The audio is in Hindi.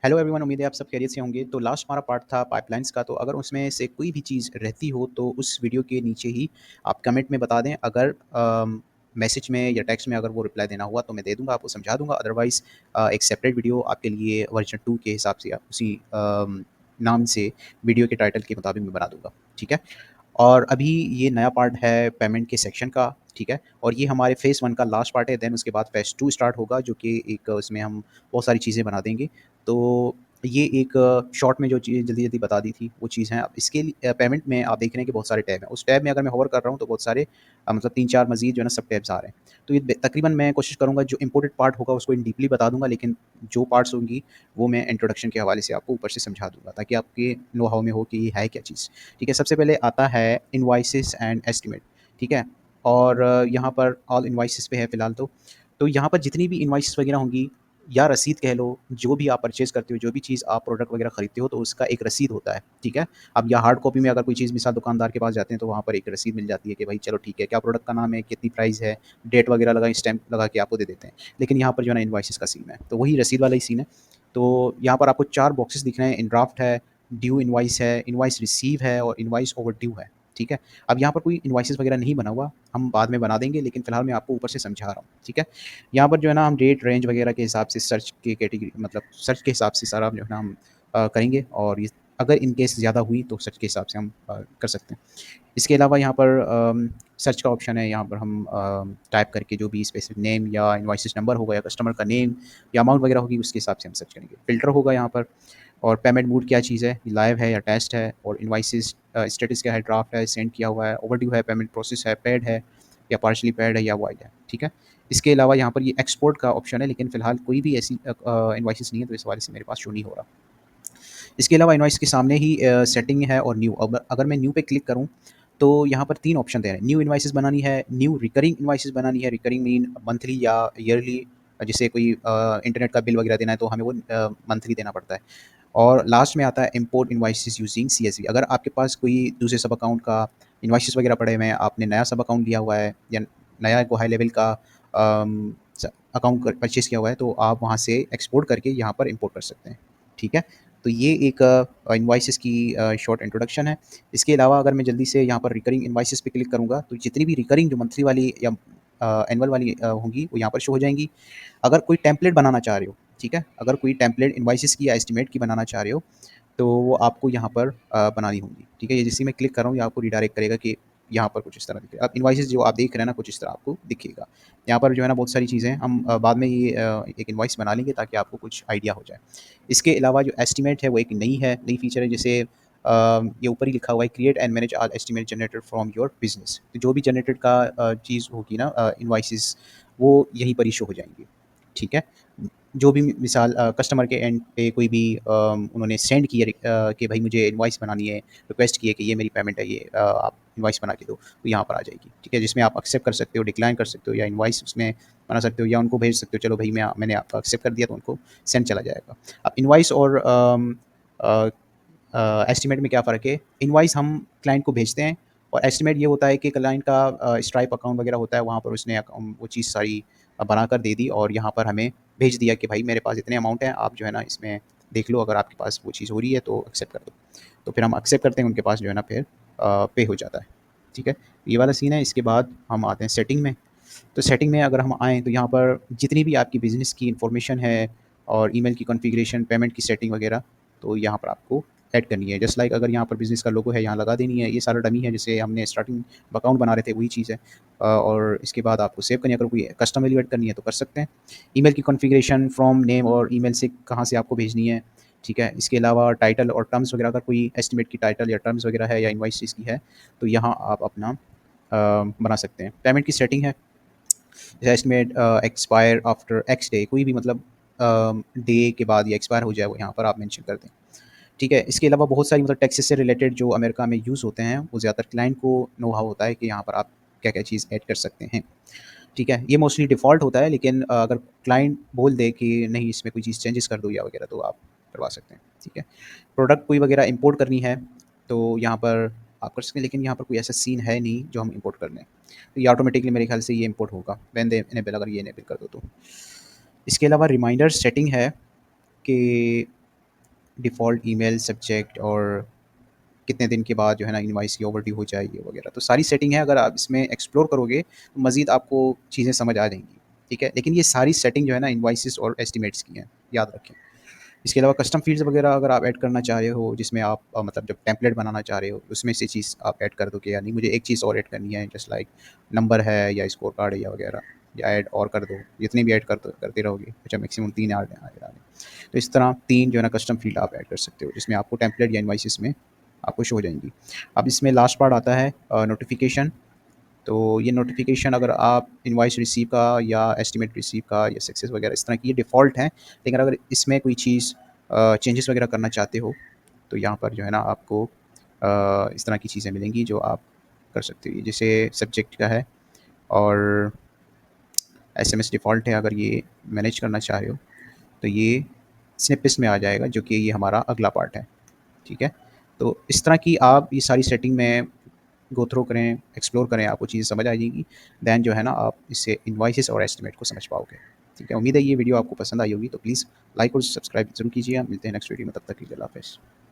हेलो एवरीवन, उम्मीद है आप सब खैरियत से होंगे। तो लास्ट हमारा पार्ट था पाइपलाइंस का, तो अगर उसमें से कोई भी चीज़ रहती हो तो उस वीडियो के नीचे ही आप कमेंट में बता दें। अगर मैसेज में या टेक्स्ट में अगर वो रिप्लाई देना हुआ तो मैं दे दूँगा, आपको समझा दूँगा। अदरवाइज़ एक सेपरेट वीडियो आपके लिए वर्जन 2 के हिसाब से उसी नाम से वीडियो के टाइटल के मुताबिक मैं बना दूँगा, ठीक है? और अभी ये नया पार्ट है पेमेंट के सेक्शन का, ठीक है? और ये हमारे फ़ेज़ 1 का लास्ट पार्ट है, देन उसके बाद फ़ेज़ 2 स्टार्ट होगा, जो कि एक उसमें हम बहुत सारी चीज़ें बना देंगे। तो ये एक शॉर्ट में जो चीज़ जल्दी-जल्दी बता दी थी, वो चीज़ है। अब इसके लिए पेमेंट में आप देख रहे हैं कि बहुत सारे टैब हैं। उस टैब में अगर मैं होवर कर रहा हूँ तो बहुत सारे मतलब 3-4 मज़ीद जो है ना सब टैब्स आ रहे हैं। तो ये तकरीबन मैं कोशिश करूँगा जो इम्पोर्टेंट पार्ट होगा उसको इन डीपली बता दूँगा, लेकिन जो पार्ट्स होंगी वो मैं इंट्रोडक्शन के हवाले से आपको ऊपर से समझा दूँगा, ताकि आपके नो हाउ में हो कि ये है क्या चीज़। ठीक है, सबसे पहले आता है इनवॉइसेस एंड एस्टीमेट, ठीक है? और यहाँ पर ऑल इनवॉइसेस पे है फ़िलहाल तो। तो यहाँ पर जितनी भी इनवॉइसेस वगैरह होंगी या रसीद कह लो, जो भी आप परचेज़ करते हो, जो भी चीज़ आप प्रोडक्ट वगैरह खरीदते हो, तो उसका एक रसीद होता है, ठीक है? अब या हार्ड कॉपी में अगर कोई चीज़ मिसाल दुकानदार के पास जाते हैं, तो वहाँ पर एक रसीद मिल जाती है कि भाई चलो ठीक है, क्या प्रोडक्ट का नाम है, कितनी प्राइस है, डेट वगैरह लगा स्टैम्प लगा के आपको दे देते हैं। लेकिन यहाँ पर जो है ना इनवॉइसेस का सीन है, तो वही रसीद वाला ही सीन है। तो यहाँ पर आपको 4 बॉक्सेस दिख रहे हैं, इन ड्राफ्ट है, ड्यू इनवॉइस है, इनवॉइस रिसीव है और इनवॉइस ओवरड्यू है, ठीक है? अब यहाँ पर कोई इनवॉइसेस वगैरह नहीं बना हुआ, हम बाद में बना देंगे, लेकिन फ़िलहाल मैं आपको ऊपर से समझा रहा हूँ, ठीक है? यहाँ पर जो है ना हम डेट, रेंज वगैरह के हिसाब से सर्च की कैटेगरी मतलब सर्च के हिसाब से सारा जो है ना हम करेंगे, और ये अगर इन केस ज़्यादा हुई तो सर्च के हिसाब से हम कर सकते हैं। इसके अलावा यहाँ पर सर्च का ऑप्शन है, यहाँ पर हम टाइप करके जो भी स्पेसिफिक नेम या इनवॉइसेस नंबर होगा या कस्टमर का नेम या अमाउंट वगैरह होगी, उसके हिसाब से हम सर्च करेंगे। फ़िल्टर होगा यहाँ पर, और पेमेंट मोड क्या चीज़ है, लाइव है या टेस्ट है, और इनवॉइसेस स्टेटस क्या है, ड्राफ्ट है, सेंड किया हुआ है, ओवरड्यू है, पेमेंट प्रोसेस है, पेड है या पार्शियली पेड है या वॉइड है, ठीक है? इसके अलावा यहाँ पर ये एक्सपोर्ट का ऑप्शन है, लेकिन फ़िलहाल कोई भी ऐसी इनवॉइसेस नहीं है, तो इस हवाले से मेरे पास शो नहीं हो रहा। इसके अलावा इनवॉइस के सामने ही सेटिंग है और न्यू। अब अगर मैं न्यू पे क्लिक करूँ, तो यहाँ पर 3 ऑप्शन दे रहे हैं। न्यू इनवॉइसेस बनानी है, न्यू रिकरिंग इनवॉइसेस बनानी है, रिकरिंग मीन मंथली या ईयरली, जैसे कोई इंटरनेट का बिल वगैरह देना है तो हमें वो मंथली देना पड़ता है। और लास्ट में आता है इम्पोर्ट इनवॉइसेस यूजिंग सीएसवी। अगर आपके पास कोई दूसरे सब अकाउंट का इनवॉइसेस वगैरह पड़े हुए हैं, आपने नया सब अकाउंट लिया हुआ है या नया को हाई लेवल का अकाउंट परचेज़ किया हुआ है, तो आप वहाँ से एक्सपोर्ट करके यहाँ पर इम्पोर्ट कर सकते हैं, ठीक है? तो ये एक इनवॉइसेस की शॉर्ट इंट्रोडक्शन है। इसके अलावा अगर मैं जल्दी से यहाँ पर रिकरिंग इनवॉइसेस पे क्लिक करूँगा, तो जितनी भी रिकरिंग जो मंथली वाली या एनुअल वाली होंगी, वो यहाँ पर शो हो जाएँगी। अगर कोई टेम्पलेट बनाना चाह रहे हो, ठीक है? अगर कोई टेम्पलेट इनवॉइसेस की या एस्टीमेट की बनाना चाह रहे हो, तो वो आपको यहाँ पर बनानी होंगी, ठीक है? ये जैसे ही मैं क्लिक कर रहा हूँ, ये आपको रिडायरेक्ट करेगा कि यहाँ पर कुछ इस तरह दिखेगा। अब इनवॉइसेस जो आप देख रहे हैं ना, कुछ इस तरह आपको दिखेगा। यहाँ पर जो है ना बहुत सारी चीज़ें हैं, हम बाद में ये एक इनवॉइस बना लेंगे ताकि आपको कुछ आइडिया हो जाए। इसके अलावा जो एस्टीमेट है वो एक नई फीचर है, जैसे ये ऊपर ही लिखा हुआ है, create and manage all estimate generated from your business. तो जो भी जनरेटेड का चीज़ होगी ना, इनवॉइसेस, वो यहीं पर ही शो हो जाएँगी, ठीक है? जो भी मिसाल कस्टमर के एंड पे कोई भी उन्होंने सेंड किया कि भाई मुझे इनवॉइस बनानी है, रिक्वेस्ट की है कि ये मेरी पेमेंट है, ये आप इनवॉइस बना के दो, तो यहाँ पर आ जाएगी, ठीक है? जिसमें आप एक्सेप्ट कर सकते हो, डिक्लाइन कर सकते हो, या इनवॉइस उसमें बना सकते हो, या उनको भेज सकते हो, चलो भाई मैंने आपका एक्सेप्ट कर दिया, तो उनको सेंड चला जाएगा। अब इनवॉइस और अ एस्टीमेट में क्या फ़र्क है? इनवॉइस हम क्लाइंट को भेजते हैं, और एस्टीमेट ये होता है कि क्लाइंट का स्ट्राइप अकाउंट वगैरह होता है, वहाँ पर उसने वो चीज़ सारी बनाकर दे दी और यहाँ पर हमें भेज दिया कि भाई मेरे पास इतने अमाउंट है, आप जो है ना इसमें देख लो, अगर आपके पास वो चीज़ हो रही है तो एक्सेप्ट कर दो। तो फिर हम एक्सेप्ट करते हैं, उनके पास जो है ना फिर पे हो जाता है, ठीक है? ये वाला सीन है। इसके बाद हम आते हैं सेटिंग में। तो सेटिंग में अगर हम आएँ, तो यहाँ पर जितनी भी आपकी बिज़नेस की इन्फॉर्मेशन है और ईमेल की कॉन्फ़िगरेशन, पेमेंट की सेटिंग वगैरह, तो यहाँ पर आपको ऐड करनी है। जस्ट लाइक अगर यहाँ पर बिज़नेस का लोगो है, यहाँ लगा देनी है। ये सारा डमी है, जैसे हमने स्टार्टिंग में अकाउंट बना रहे थे, वही चीज़ है। और इसके बाद आपको सेव करनी है, अगर कोई कस्टम वैल्यू ऐड करनी है तो कर सकते हैं। ईमेल की कॉन्फ़िगरेशन फ्रॉम नेम और ईमेल से कहाँ से आपको भेजनी है, ठीक है? इसके अलावा टाइटल और टर्म्स वगैरह, अगर कोई एस्टीमेट की टाइटल या टर्म्स वगैरह है या इनवॉइस की है, तो यहाँ आप अपना बना सकते हैं। पेमेंट की सेटिंग है, जैसे estimate expire after x day, कोई भी मतलब डे के बाद या एक्सपायर हो जाए, वो यहाँ पर आप मेंशन कर दें, ठीक है? इसके अलावा बहुत सारी मतलब टैक्सेस से रिलेटेड जो अमेरिका में यूज़ होते हैं, वो ज़्यादातर क्लाइंट को नो हाउ होता है कि यहाँ पर आप क्या-क्या चीज़ ऐड कर सकते हैं, ठीक है? ये मोस्टली डिफ़ॉल्ट होता है, लेकिन अगर क्लाइंट बोल दे कि नहीं इसमें कोई चीज़ चेंजेस कर दो या वगैरह, तो आप करवा सकते हैं, ठीक है? प्रोडक्ट कोई वगैरह इम्पोर्ट करनी है, तो यहाँ पर आप कर सकते हैं, लेकिन यहाँ पर कोई ऐसा सीन है नहीं जो हम इम्पोर्ट कर लें। तो ये ऑटोमेटिकली मेरे ख्याल से ये इम्पोर्ट होगा व्हेन दे इनेबल, अगर ये इनेबल कर दो तो। इसके अलावा रिमाइंडर सेटिंग है कि डिफ़ॉल्ट ईमेल सब्जेक्ट और कितने दिन के बाद जो है ना इनवॉइस की ओवरड्यू हो जाएगी वगैरह। तो सारी सेटिंग है, अगर आप इसमें एक्सप्लोर करोगे तो मज़ीद आपको चीज़ें समझ आ जाएँगी, ठीक है? लेकिन ये सारी सेटिंग जो है ना इनवॉइसेस और एस्टिमेट्स की हैं, याद रखें। इसके अलावा कस्टम फ़ील्ड्स वगैरह अगर आप ऐड करना चाह रहे हो, जिसमें आप मतलब जब टेम्पलेट बनाना चाह रहे हो, उसमें से चीज़ आप ऐड कर दोगे, यानी मुझे एक चीज़ और ऐड करनी है जस्ट लाइक नंबर है या स्कोर कार्ड है या वगैरह, या ऐड और कर दो, जितने भी ऐड करते रहोगे, अच्छा मैक्सिमम 3 ऐड ऐड डालें। तो इस तरह 3 जो है ना कस्टम फ़ील्ड आप ऐड कर सकते हो, जिसमें आपको टेम्पलेट या इनवॉइसेस में आपको शो हो जाएँगी। अब इसमें लास्ट पार्ट आता है नोटिफ़िकेशन। तो ये नोटिफ़िकेशन अगर आप इनवॉइस रिसीव का या एस्टीमेट रिसीव का या सक्सेस वगैरह इस तरह की ये डिफ़ॉल्ट हैं, लेकिन अगर इसमें कोई चीज़ चेंजेस वगैरह करना चाहते हो, तो यहाँ पर जो है ना आपको इस तरह की चीज़ें मिलेंगी जो आप कर सकते हो। जैसे सब्जेक्ट का है और एसएमएस डिफ़ॉल्ट है, अगर ये मैनेज करना चाह रहे हो, तो ये स्निपेट्स में आ जाएगा, जो कि ये हमारा अगला पार्ट है, ठीक है? तो इस तरह की आप ये सारी सेटिंग में गो थ्रू करें, एक्सप्लोर करें, आपको चीज़ें समझ आ जाएगी। देन जो है ना आप इससे इनवॉइसेस और एस्टिमेट को समझ पाओगे। ठीक है, उम्मीद है ये वीडियो आपको पसंद आई होगी, तो प्लीज़ लाइक और सब्सक्राइब ज़रूर कीजिए। मिलते हैं नेक्स्ट वीडियो में, तब तक के लिए अल्लाह हाफ़िज़।